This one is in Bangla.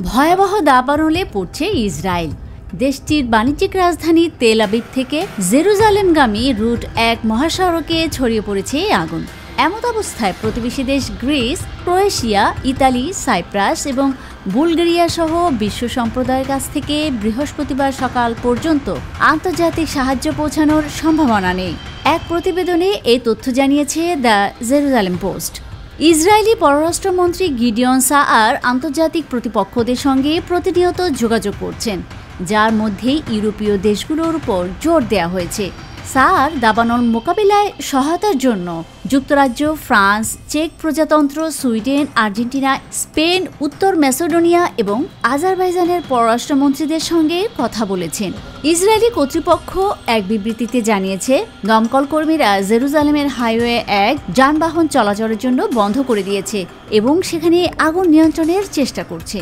ভয়াবহ দাবানলে পড়ছে ইসরায়েল। দেশটির বাণিজ্যিক রাজধানী তেল আবিব থেকে জেরুজালেমগামী রুট ১ মহাসড়কে ছড়িয়ে পড়েছে আগুন। এমত অবস্থায় প্রতিবেশী দেশ গ্রিস, ক্রোয়েশিয়া, ইতালি, সাইপ্রাস এবং বুলগেরিয়া সহ বিশ্ব সম্প্রদায়ের কাছ থেকে বৃহস্পতিবার সকাল পর্যন্ত আন্তর্জাতিক সাহায্য পৌঁছানোর সম্ভাবনা নেই। এক প্রতিবেদনে এই তথ্য জানিয়েছে দ্য জেরুজালেম পোস্ট। ইসরায়েলি পররাষ্ট্রমন্ত্রী গিডিয়ন সাআর আন্তর্জাতিক প্রতিপক্ষদের সঙ্গে প্রতিনিয়ত যোগাযোগ করছেন, যার মধ্যে ইউরোপীয় দেশগুলোর উপর জোর দেওয়া হয়েছে। সাআর দাবানল মোকাবিলায় সহায়তার জন্য যুক্তরাজ্য, ফ্রান্স, চেক প্রজাতন্ত্র, সুইডেন, আর্জেন্টিনা, স্পেন, উত্তর ম্যাসেডোনিয়া এবং আজারবাইজানের পররাষ্ট্রমন্ত্রীদের সঙ্গে কথা বলেছেন। ইসরায়েলি কর্তৃপক্ষ এক বিবৃতিতে জানিয়েছে, দমকল কর্মীরা জেরুজালেমের হাইওয়ে ১ যানবাহন চলাচলের জন্য বন্ধ করে দিয়েছে এবং সেখানে আগুন নিয়ন্ত্রণের চেষ্টা করছে।